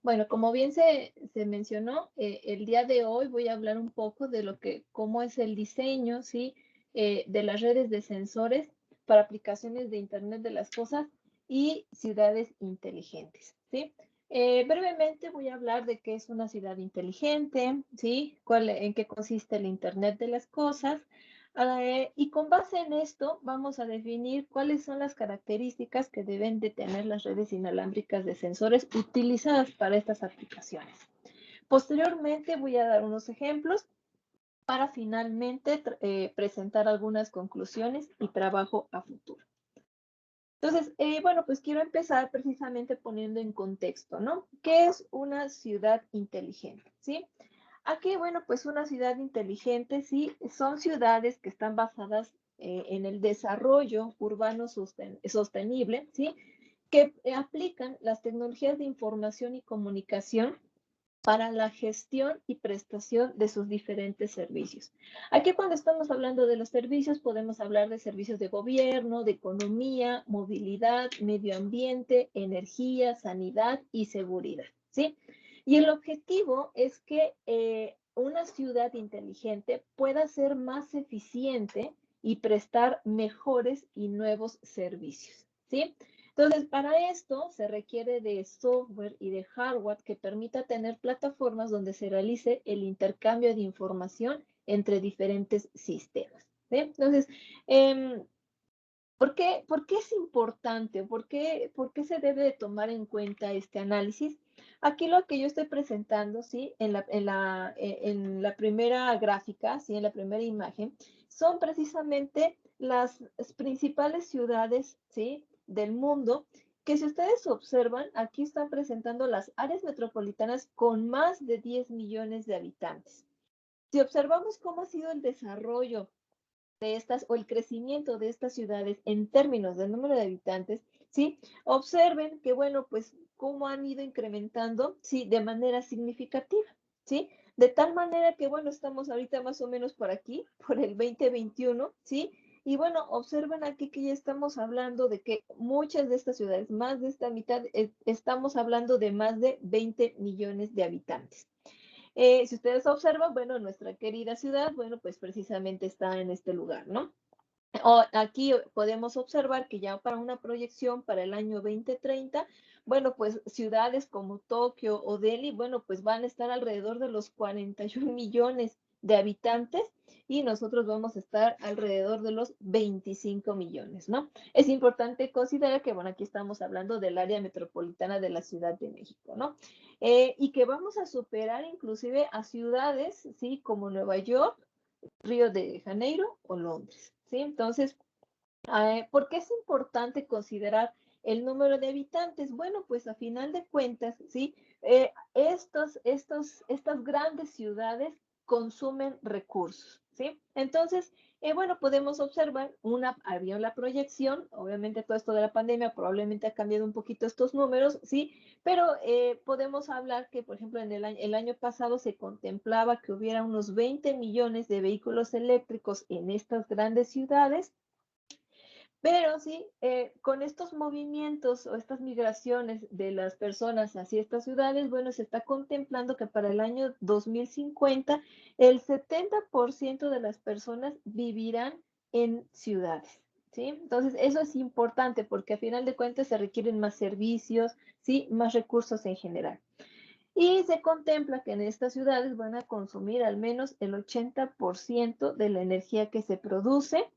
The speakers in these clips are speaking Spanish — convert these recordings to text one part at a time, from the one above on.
Bueno, como bien se mencionó, el día de hoy voy a hablar un poco de cómo es el diseño, ¿sí? De las redes de sensores para aplicaciones de Internet de las cosas y ciudades inteligentes, ¿sí? Brevemente voy a hablar de qué es una ciudad inteligente, ¿sí? En qué consiste el Internet de las cosas. Y con base en esto, vamos a definir cuáles son las características que deben de tener las redes inalámbricas de sensores utilizadas para estas aplicaciones. Posteriormente voy a dar unos ejemplos para finalmente presentar algunas conclusiones y trabajo a futuro. Entonces, bueno, pues quiero empezar precisamente poniendo en contexto, ¿no? ¿Qué es una ciudad inteligente? ¿Sí? Aquí, bueno, pues una ciudad inteligente, sí, son ciudades que están basadas en el desarrollo urbano sostenible, sí, que aplican las tecnologías de información y comunicación para la gestión y prestación de sus diferentes servicios. Aquí cuando estamos hablando de los servicios, podemos hablar de servicios de gobierno, de economía, movilidad, medio ambiente, energía, sanidad y seguridad, ¿sí? Y el objetivo es que una ciudad inteligente pueda ser más eficiente y prestar mejores y nuevos servicios, ¿sí? Entonces, para esto se requiere de software y de hardware que permita tener plataformas donde se realice el intercambio de información entre diferentes sistemas, ¿sí? Entonces, eh, por qué es importante? Por qué se debe de tomar en cuenta este análisis? Aquí lo que yo estoy presentando, ¿sí? En la primera gráfica, ¿sí? En la primera imagen, son precisamente las principales ciudades, ¿sí? Del mundo, que si ustedes observan, aquí están presentando las áreas metropolitanas con más de 10 millones de habitantes. Si observamos cómo ha sido el desarrollo de estas o el crecimiento de estas ciudades en términos del número de habitantes, ¿sí? Observen que, bueno, pues cómo han ido incrementando, ¿sí? De manera significativa, ¿sí? De tal manera que, bueno, estamos ahorita más o menos por aquí, por el 2021, ¿sí? Y bueno, observen aquí que ya estamos hablando de que muchas de estas ciudades, más de esta mitad, estamos hablando de más de 20 millones de habitantes. Si ustedes observan, bueno, nuestra querida ciudad, bueno, pues precisamente está en este lugar, ¿no? Aquí podemos observar que ya para una proyección para el año 2030, bueno, pues ciudades como Tokio o Delhi, bueno, pues van a estar alrededor de los 41 millones de habitantes y nosotros vamos a estar alrededor de los 25 millones, ¿no? Es importante considerar que, bueno, aquí estamos hablando del área metropolitana de la Ciudad de México, ¿no? Y que vamos a superar inclusive a ciudades, ¿sí? Como Nueva York, Río de Janeiro o Londres, ¿sí? Entonces, ¿por qué es importante considerar el número de habitantes? Bueno, pues a final de cuentas, ¿sí? Estas grandes ciudades consumen recursos, ¿sí? Entonces, bueno, podemos observar había la proyección, obviamente todo esto de la pandemia probablemente ha cambiado un poquito estos números, ¿sí? Pero podemos hablar que, por ejemplo, el año pasado se contemplaba que hubiera unos 20 millones de vehículos eléctricos en estas grandes ciudades, pero sí, con estos movimientos o estas migraciones de las personas hacia estas ciudades, bueno, se está contemplando que para el año 2050 el 70% de las personas vivirán en ciudades, ¿sí? Entonces, eso es importante porque a final de cuentas se requieren más servicios, ¿sí? Más recursos en general. Y se contempla que en estas ciudades van a consumir al menos el 80% de la energía que se produce,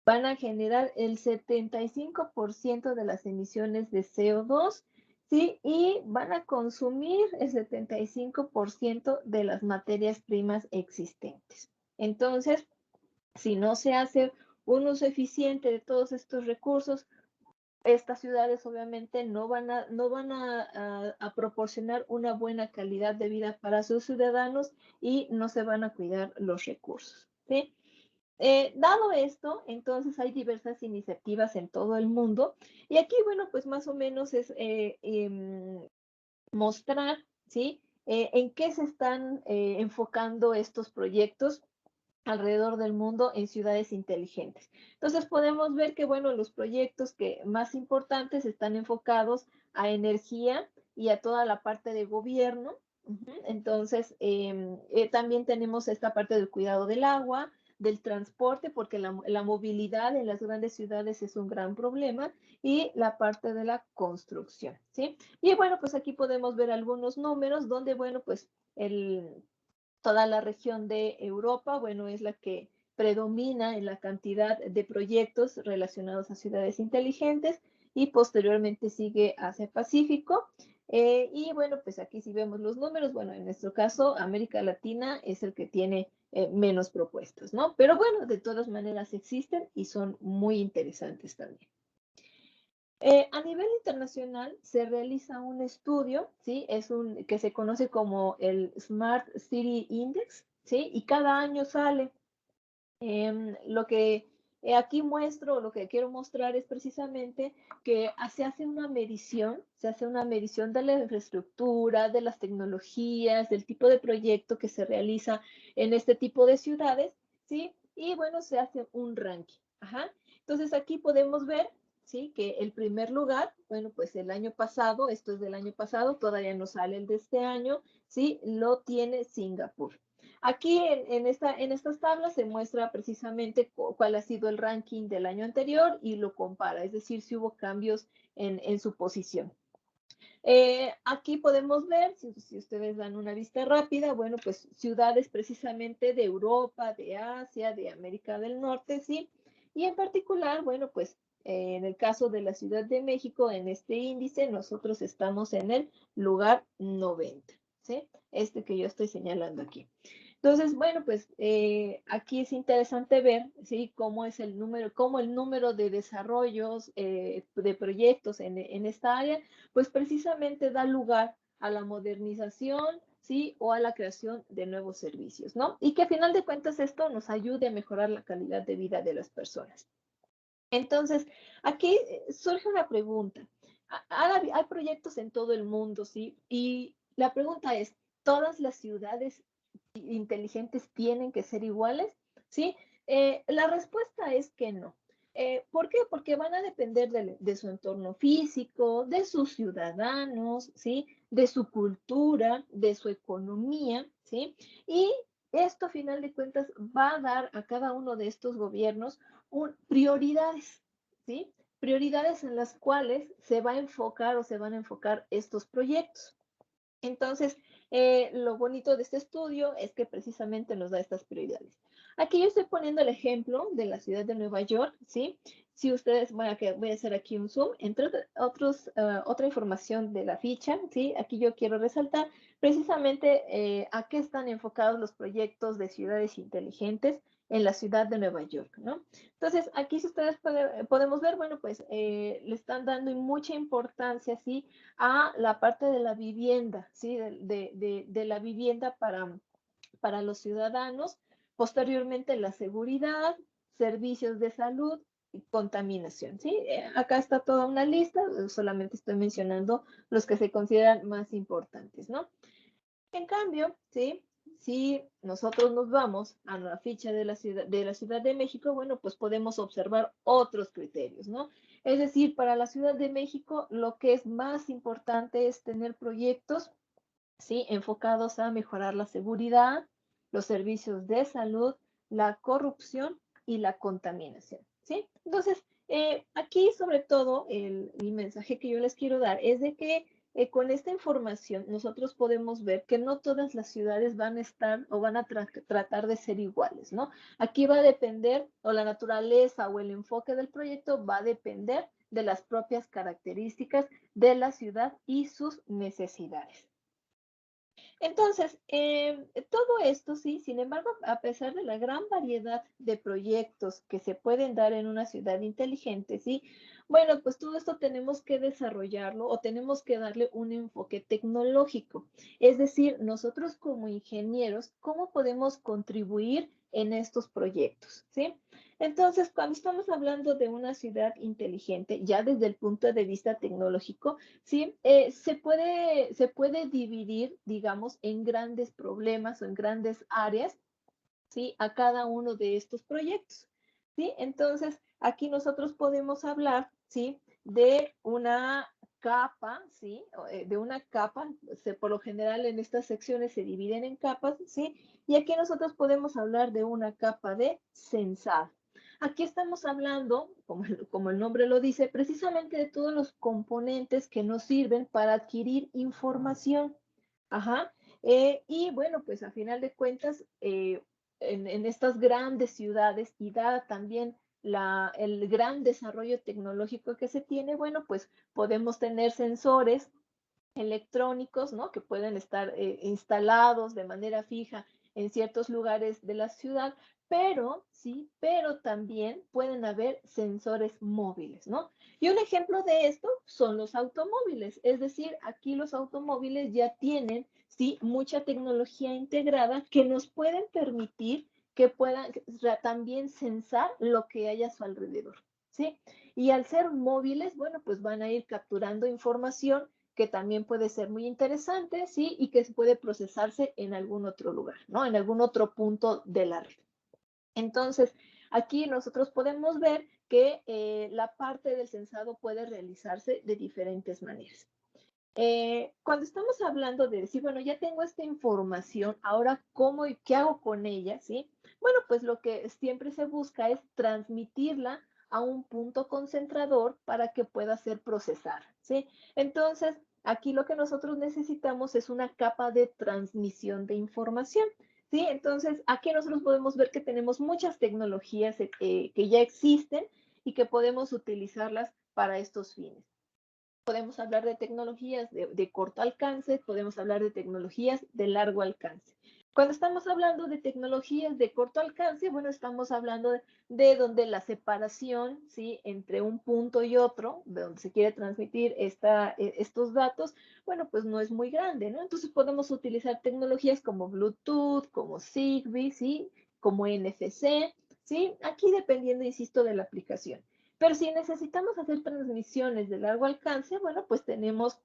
van a generar el 75% de las emisiones de CO2, ¿sí? Y van a consumir el 75% de las materias primas existentes. Entonces, si no se hace un uso eficiente de todos estos recursos, estas ciudades obviamente no van a proporcionar una buena calidad de vida para sus ciudadanos y no se van a cuidar los recursos, ¿sí? Dado esto, entonces hay diversas iniciativas en todo el mundo y aquí, bueno, pues más o menos es mostrar, ¿sí? En qué se están enfocando estos proyectos alrededor del mundo en ciudades inteligentes. Entonces podemos ver que, bueno, los proyectos que más importantes están enfocados a energía, y a toda la parte de gobierno. Entonces, también tenemos esta parte del cuidado del agua, del transporte, porque la movilidad en las grandes ciudades es un gran problema, y la parte de la construcción, ¿sí? Y bueno, pues aquí podemos ver algunos números donde, bueno, pues toda la región de Europa, bueno, es la que predomina en la cantidad de proyectos relacionados a ciudades inteligentes, y posteriormente sigue Asia Pacífico. Y bueno, pues aquí si vemos los números, bueno, en nuestro caso, América Latina es el que tiene menos propuestas, ¿no? Pero bueno, de todas maneras existen y son muy interesantes también. A nivel internacional se realiza un estudio, ¿sí? Que se conoce como el Smart City Index, ¿sí? Y cada año sale. Lo que aquí muestro, lo que quiero mostrar es precisamente que se hace una medición de la infraestructura, de las tecnologías, del tipo de proyecto que se realiza en este tipo de ciudades, ¿sí? Y bueno, se hace un ranking. Ajá. Entonces aquí podemos ver, ¿sí? Que el primer lugar, bueno, pues el año pasado, esto es del año pasado, todavía no sale el de este año, ¿sí? Lo tiene Singapur. Aquí en estas tablas se muestra precisamente cuál ha sido el ranking del año anterior y lo compara, es decir, si hubo cambios en su posición. Aquí podemos ver, si ustedes dan una vista rápida, bueno, pues ciudades precisamente de Europa, de Asia, de América del Norte, ¿sí? Y en particular, bueno, pues en el caso de la Ciudad de México, en este índice, nosotros estamos en el lugar 90, ¿sí? Este que yo estoy señalando aquí. Entonces, bueno, pues aquí es interesante ver, ¿sí? Cómo es cómo el número de desarrollos, de proyectos en esta área, pues precisamente da lugar a la modernización, ¿sí? O a la creación de nuevos servicios, ¿no? Y que a final de cuentas esto nos ayude a mejorar la calidad de vida de las personas. Entonces, aquí surge una pregunta. Hay proyectos en todo el mundo, ¿sí? Y la pregunta es, ¿todas las ciudades inteligentes tienen que ser iguales? ¿Sí? La respuesta es que no. ¿Por qué? Porque van a depender de su entorno físico, de sus ciudadanos, ¿sí? De su cultura, de su economía, ¿sí? Y esto, a final de cuentas, va a dar a cada uno de estos gobiernos prioridades, ¿sí? Prioridades en las cuales se va a enfocar o se van a enfocar estos proyectos. Entonces, lo bonito de este estudio es que precisamente nos da estas prioridades. Aquí yo estoy poniendo el ejemplo de la ciudad de Nueva York, ¿sí? Si ustedes, bueno, que voy a hacer aquí un zoom, entre otra información de la ficha, ¿sí? Aquí yo quiero resaltar precisamente a qué están enfocados los proyectos de ciudades inteligentes en la ciudad de Nueva York, ¿no? Entonces, aquí si ustedes podemos ver, bueno, pues le están dando mucha importancia, ¿sí? A la parte de la vivienda, ¿sí? De la vivienda para los ciudadanos, posteriormente la seguridad, servicios de salud y contaminación, ¿sí? Acá está toda una lista, solamente estoy mencionando los que se consideran más importantes, ¿no? En cambio, ¿sí? Si nosotros nos vamos a la ficha de la Ciudad de México, bueno, pues podemos observar otros criterios, ¿no? Es decir, para la Ciudad de México, lo que es más importante es tener proyectos, ¿sí? Enfocados a mejorar la seguridad, los servicios de salud, la corrupción y la contaminación, ¿sí? Entonces, aquí sobre todo el mensaje que yo les quiero dar es de que con esta información nosotros podemos ver que no todas las ciudades van a estar o van a tratar de ser iguales, ¿no? Aquí va a depender, o la naturaleza o el enfoque del proyecto va a depender de las propias características de la ciudad y sus necesidades. Entonces, todo esto sí, sin embargo, a pesar de la gran variedad de proyectos que se pueden dar en una ciudad inteligente, sí, bueno, pues todo esto tenemos que desarrollarlo o tenemos que darle un enfoque tecnológico. Es decir, nosotros como ingenieros, ¿cómo podemos contribuir en estos proyectos? ¿Sí? Entonces, cuando estamos hablando de una ciudad inteligente, ya desde el punto de vista tecnológico, ¿sí? Se puede dividir, digamos, en grandes problemas o en grandes áreas, ¿sí? A cada uno de estos proyectos, ¿sí? Entonces, aquí nosotros podemos hablar, ¿sí? De una capa, ¿sí? De una capa, por lo general en estas secciones se dividen en capas, ¿sí? Y aquí nosotros podemos hablar de una capa de sensado. Aquí estamos hablando, como el nombre lo dice, precisamente de todos los componentes que nos sirven para adquirir información. Ajá. Y bueno, pues a final de cuentas, en estas grandes ciudades y dada también el gran desarrollo tecnológico que se tiene, bueno, pues podemos tener sensores electrónicos, ¿no? Que pueden estar instalados de manera fija en ciertos lugares de la ciudad, pero sí, pero también pueden haber sensores móviles, ¿no? Y un ejemplo de esto son los automóviles, es decir, aquí los automóviles ya tienen, sí, mucha tecnología integrada que nos pueden permitir que puedan también sensar lo que hay a su alrededor, ¿sí? Y al ser móviles, bueno, pues van a ir capturando información que también puede ser muy interesante, ¿sí? Y que puede procesarse en algún otro lugar, ¿no? En algún otro punto de la red. Entonces, aquí nosotros podemos ver que la parte del sensado puede realizarse de diferentes maneras. Cuando estamos hablando de decir, bueno, ya tengo esta información, ahora cómo y qué hago con ella, ¿sí? Bueno, pues lo que siempre se busca es transmitirla a un punto concentrador para que pueda ser procesada, ¿sí? Entonces, aquí lo que nosotros necesitamos es una capa de transmisión de información, ¿sí? Entonces, aquí nosotros podemos ver que tenemos muchas tecnologías que ya existen y que podemos utilizarlas para estos fines. Podemos hablar de tecnologías de corto alcance, podemos hablar de tecnologías de largo alcance. Cuando estamos hablando de tecnologías de corto alcance, bueno, estamos hablando de donde la separación, ¿sí? Entre un punto y otro, de donde se quiere transmitir estos datos, bueno, pues no es muy grande, ¿no? Entonces podemos utilizar tecnologías como Bluetooth, como Zigbee, ¿sí? Como NFC, ¿sí? Aquí dependiendo, insisto, de la aplicación. Pero si necesitamos hacer transmisiones de largo alcance, bueno, pues tenemos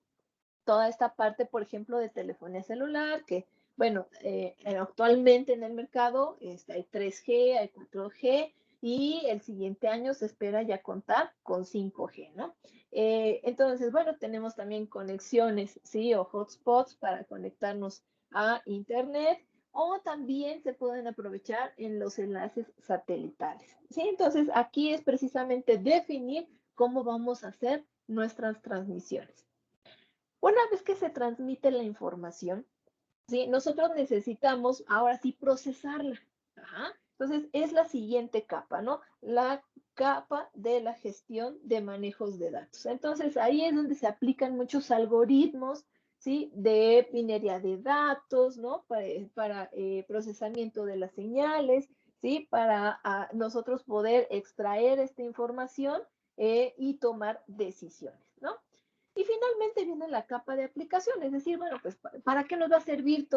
toda esta parte, por ejemplo, de telefonía celular, que, bueno, actualmente en el mercado hay 3G, hay 4G y el siguiente año se espera ya contar con 5G, ¿no? Entonces, bueno, tenemos también conexiones, ¿sí? O hotspots para conectarnos a Internet o también se pueden aprovechar en los enlaces satelitales, ¿sí? Entonces, aquí es precisamente definir cómo vamos a hacer nuestras transmisiones. Una vez que se transmite la información, ¿sí? Nosotros necesitamos ahora sí procesarla. Ajá. Entonces, es la siguiente capa, ¿no? La capa de la gestión de manejos de datos. Entonces, ahí es donde se aplican muchos algoritmos, ¿sí? De minería de datos, ¿no? Para procesamiento de las señales, ¿sí? Para nosotros poder extraer esta información y tomar decisiones, ¿no? Y finalmente viene la capa de aplicación, es decir, bueno, pues ¿para qué nos va a servir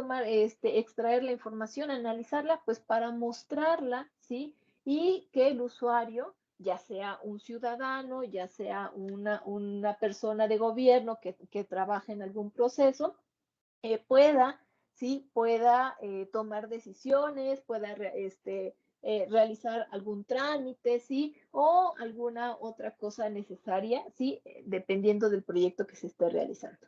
extraer la información, analizarla? Pues para mostrarla, ¿sí? Y que el usuario, ya sea un ciudadano, ya sea una persona de gobierno que trabaja en algún proceso, pueda, ¿sí? Pueda tomar decisiones, pueda realizar algún trámite, ¿sí? O alguna otra cosa necesaria, ¿sí? Dependiendo del proyecto que se esté realizando.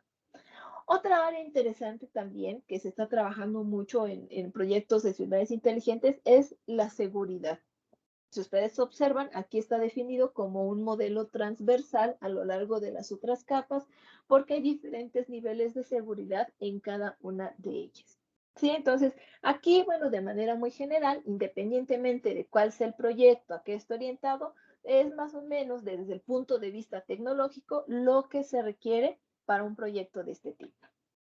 Otra área interesante también que se está trabajando mucho en proyectos de ciudades inteligentes es la seguridad. Si ustedes observan, aquí está definido como un modelo transversal a lo largo de las otras capas, porque hay diferentes niveles de seguridad en cada una de ellas. Sí, entonces aquí, bueno, de manera muy general, independientemente de cuál sea el proyecto a qué esté orientado, es más o menos desde el punto de vista tecnológico lo que se requiere para un proyecto de este tipo.